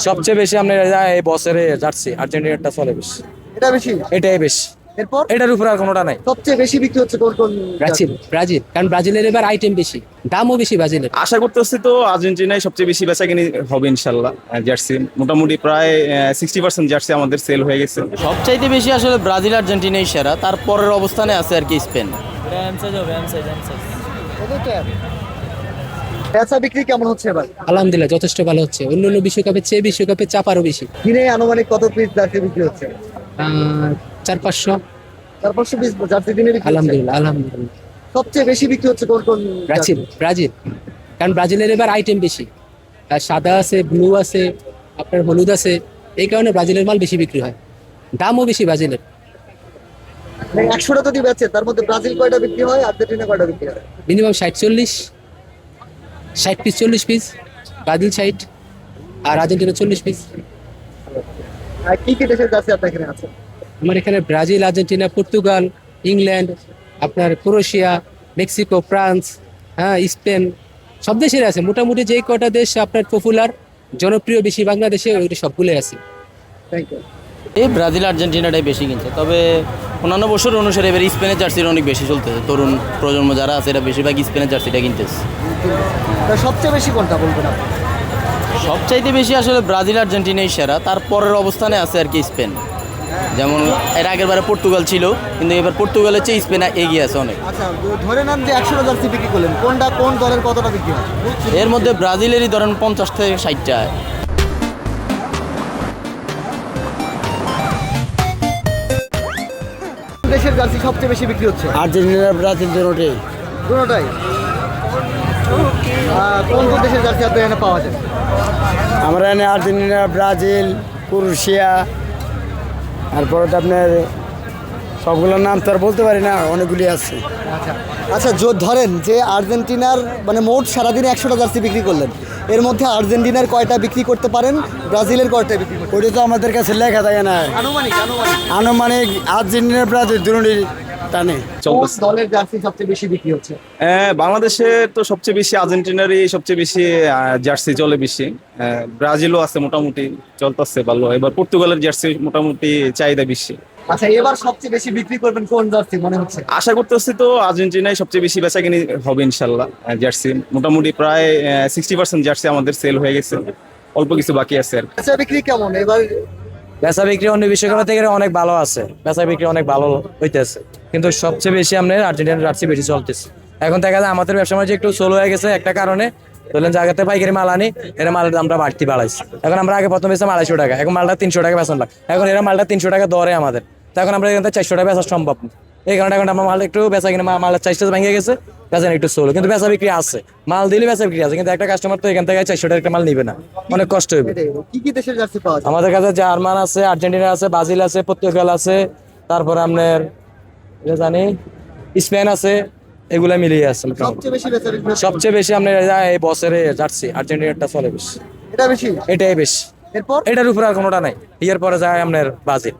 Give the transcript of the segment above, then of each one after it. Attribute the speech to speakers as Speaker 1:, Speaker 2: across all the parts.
Speaker 1: সবচেয়ে বেশি আমরা এই বছরে জার্সি আর্জেন্টিনাটা চলে বেশি।
Speaker 2: এটা বেশি।
Speaker 1: এটাই বেশি,
Speaker 2: এরপর
Speaker 1: এটার উপর আর কোনোটা নাই।
Speaker 2: সবচেয়ে বেশি বিক্রি হচ্ছে কোন কোন
Speaker 3: ব্রাজিল ব্রাজিল কারণ ব্রাজিলের এবার আইটেম বেশি, দামও বেশি ব্রাজিলের।
Speaker 4: আশা করতেছি তো আর্জেন্টিনায় সবচেয়ে বেশি বেচাকেনি হবে ইনশাল্লাহ। জার্সি মোটামুটি প্রায় 60% জার্সি আমাদের সেল হয়ে গেছে।
Speaker 5: সবচাইতে বেশি আসলে ব্রাজিল আর্জেন্টিনাই সেরা, তারপরের অবস্থানে আছে আর কি স্পেন।
Speaker 2: বেচা বিক্রি কেমন হচ্ছে এবার?
Speaker 3: আলহামদুলিল্লাহ যথেষ্ট ভালো হচ্ছে, অন্য অন্য বিশ্বকাপের চেয়ে বিশ্বকাপের চাপ আরো বেশি।
Speaker 2: দিনে আনুমানিক কত পিস জার্সি বিক্রি হচ্ছে?
Speaker 3: 400-500।
Speaker 2: 400 পিস জার্সি দিনে বিক্রি হচ্ছে।
Speaker 3: আলহামদুলিল্লাহ আলহামদুলিল্লাহ।
Speaker 2: সবচেয়ে বেশি বিক্রি হচ্ছে কোন কোন
Speaker 3: ব্রাজিল ব্রাজিল কারণ ব্রাজিলের এবার আইটেম বেশি, আর সাদা আছে, ব্লু আছে, আপনার হলুদ আছে, এই কারণে ব্রাজিলের মাল বেশি বিক্রি হয়, দামও বেশি ব্রাজিলের।
Speaker 2: 100টা যদি বেচে তার মধ্যে ব্রাজিল কয়টা বিক্রি হয়, আর্জেন্টিনা কয়টা বিক্রি হয়?
Speaker 3: মিনিমাম 60-40, 60 পিস 40 পিস, ব্রাজিল 60 আর আর্জেন্টিনা 40 পিস।
Speaker 2: আর কি কি দেশের জার্সি আপনার এখানে আছে?
Speaker 3: আমার এখানে ব্রাজিল, আর্জেন্টিনা, পর্তুগাল, ইংল্যান্ড, আপনার ক্রোয়েশিয়া, মেক্সিকো, ফ্রান্স, স্পেন, সব দেশের আছে। মোটামুটি যে কটা দেশ আপনার পপুলার জনপ্রিয় বেশি বাংলাদেশে, ওইটা সবগুলোই আছে।
Speaker 2: Thank you.
Speaker 5: এই ব্রাজিল আর্জেন্টিনাটাই বেশি কিনছে, তবে অন্যান্য বছর অনুসারে এবার স্পেনের জার্সিটা অনেক বেশি চলতেছে। তরুণ প্রজন্ম যারা আছে এরা বেশিরভাগ স্পেনের জার্সিটা কিনতেছে।
Speaker 2: সবচেয়ে বেশি কোনটা বলবেন আপনি?
Speaker 5: সবচাইতে বেশি আসলে ব্রাজিল আর্জেন্টিনাই সেরা, তারপরের অবস্থানে আছে আর কি স্পেন। যেমন এর আগের বারে পর্তুগাল ছিল, কিন্তু এবার পর্তুগালের চেয়ে স্পেন এগিয়ে আছে অনেক।
Speaker 2: আচ্ছা, ধরে নেন যে 100টা জার্সি বিক্রি করলেন, কোনটা কোন দলের কতটা বিক্রি হয়?
Speaker 5: এর মধ্যে ব্রাজিলেরই ধরেন 50 থেকে 60টা।
Speaker 2: দেশের জার্সি সবচেয়ে বেশি বিক্রি হচ্ছে?
Speaker 6: আর্জেন্টিনা ব্রাজিল দুটোই।
Speaker 2: দুটোটাই। কোন কোন দেশের জার্সি আপনার এখানে পাওয়া যায়?
Speaker 6: আমরা এখানে আর্জেন্টিনা, ব্রাজিল, ক্রোয়েশিয়া, তারপরে তো আপনার সবগুলোর নাম তো আর বলতে পারি না, অনেকগুলি আছে।
Speaker 2: আচ্ছা আচ্ছা, ধরেন যে আর্জেন্টিনার মানে মোট সারাদিনে 100টা জার্সি বিক্রি করলেন, এর মধ্যে আর্জেন্টিনার কয়টা বিক্রি করতে পারেন, ব্রাজিলের কয়টা বিক্রি করতে পারেন?
Speaker 6: ওটা তো আমাদের কাছে লেখা থাকে না।
Speaker 2: আনুমানিক আনুমানিক
Speaker 6: আনুমানিক আর্জেন্টিনা, ব্রাজিল দুটোই টানে।
Speaker 2: কোন দলের জার্সি সবচেয়ে বেশি বিক্রি হচ্ছে?
Speaker 4: বাংলাদেশে তো সবচেয়ে বেশি আর্জেন্টিনারই সবচেয়ে বেশি জার্সি চলে বেশি। ব্রাজিলও আছে মোটামুটি চলতেছে ভালো। এবার পর্তুগালের জার্সি মোটামুটি চাহিদা বেশি।
Speaker 2: আচ্ছা, এবার সবচেয়ে বেশি বিক্রি করবেন কোন জার্সি মনে হচ্ছে?
Speaker 4: আশা করতেছি তো আর্জেন্টিনায় সবচেয়ে বেশি বেচাকেনি হবে ইনশাল্লাহ। জার্সি মোটামুটি প্রায় 60% জার্সি আমাদের সেল হয়ে গেছে, অল্প কিছু বাকি আছে আর কি।
Speaker 2: আচ্ছা, বিক্রি কেমন এবার?
Speaker 1: বেচা বিক্রি অন্য বিশ্বকাপ থেকে অনেক ভালো আছে, বেচা বিক্রি অনেক ভালো হইতেছে, কিন্তু সবচেয়ে বেশি আমরা আর্জেন্টিনার জার্সি বেশি চলতেছে। এখন দেখা যায় আমাদের ব্যবসা বাণিজ্য একটু স্লো হয়ে গেছে একটা কারণে, ধরলেন জায়গাতে পাইকারি মাল আনি, এরা মালের দামটা বাড়তি বাড়াইছে। এখন আমরা আগে প্রথম বেচলাম 250 টাকা, এখন মালটা 300 টাকা বেচন লাগ, এখন এরা মালটা 300 টাকা দরে আমাদের, তো এখন আমরা এখান থেকে 400 টাকা বেচা সম্ভব না। এই কারণে এখন আমার মাল একটু বেচা কিনা মালের চাইজটা ভেঙে গেছে, বেচা একটু সোলো, কিন্তু বেচা বিক্রি আছে, মাল দিলে বেচা বিক্রি আছে, কিন্তু একটা কাস্টমার তো এখান থেকে 400 টাকা একটা মাল নিবে না, অনেক কষ্ট হবে।
Speaker 2: কি কি দেশের জার্সি পাওয়া যায়?
Speaker 1: আমাদের কাছে জার্মান আছে, আর্জেন্টিনা আছে, ব্রাজিল আছে, পর্তুগাল আছে, তারপরে আপনার জানি স্পেন আছে, এগুলা মিলিয়ে আছে।
Speaker 2: সবচেয়ে বেশি বেচা বিক্রি হচ্ছে?
Speaker 1: সবচেয়ে বেশি আমরা এই বছরে জার্সি আর্জেন্টিনাটা চলে বেশি।
Speaker 2: এটা বেশি।
Speaker 1: এটাই বেশি,
Speaker 2: এরপর
Speaker 1: এটার উপর আর কোনোটা নাই। এর পরে যায় আপনার ব্রাজিল,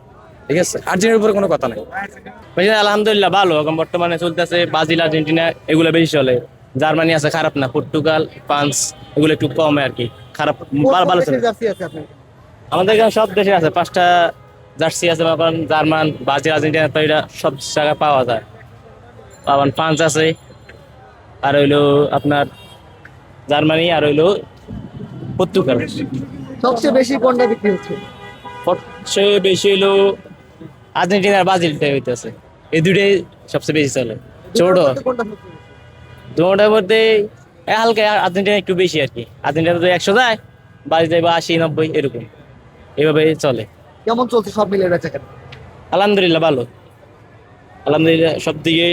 Speaker 1: ঠিক আছে, আর্জেন্টিনার উপরে কোনো কথা নাই।
Speaker 7: আলহামদুলিল্লাহ ভালো, এখন বর্তমানে চলতেছে ব্রাজিল, আর্জেন্টিনা এগুলো বেশি চলে। জার্মানি আছে, খারাপ না। পর্তুগাল, ফ্রান্স এগুলো একটু কম আর কি, খারাপ ভালো চলে।
Speaker 2: জার্সি আছে আপনার?
Speaker 7: আমাদের এখানে সব দেশে আছে, 5টা জার্সি আছে। জার্মান, ব্রাজিল, আর্জেন্টিনা তো এটা সব জায়গায় পাওয়া যায়। আবার ফ্রান্স আছে, আর হইলো আপনার জার্মানি, আর হইলো পর্তুগাল।
Speaker 2: সবচেয়ে বেশি কোনটা বিক্রি হচ্ছে?
Speaker 7: সবচেয়ে বেশি হইলো আর্জেন্টিনা, ব্রাজিলটা হইতেছে, এই দুইটাই সবচেয়ে বেশি চলে। ছোট
Speaker 2: কোনটা সবচেয়ে বেশি?
Speaker 7: দুটার মধ্যে হালকা আর্জেন্টিনা একটু বেশি আর কি। আর্জেন্টিনা তো 100 যায়, ব্রাজিল যায় 80-90 এরকম, এইভাবে চলে।
Speaker 2: কেমন চলছে সব মিলে বেচা কেনা?
Speaker 7: আলহামদুলিল্লাহ ভালো, আলহামদুলিল্লাহ সব দিকে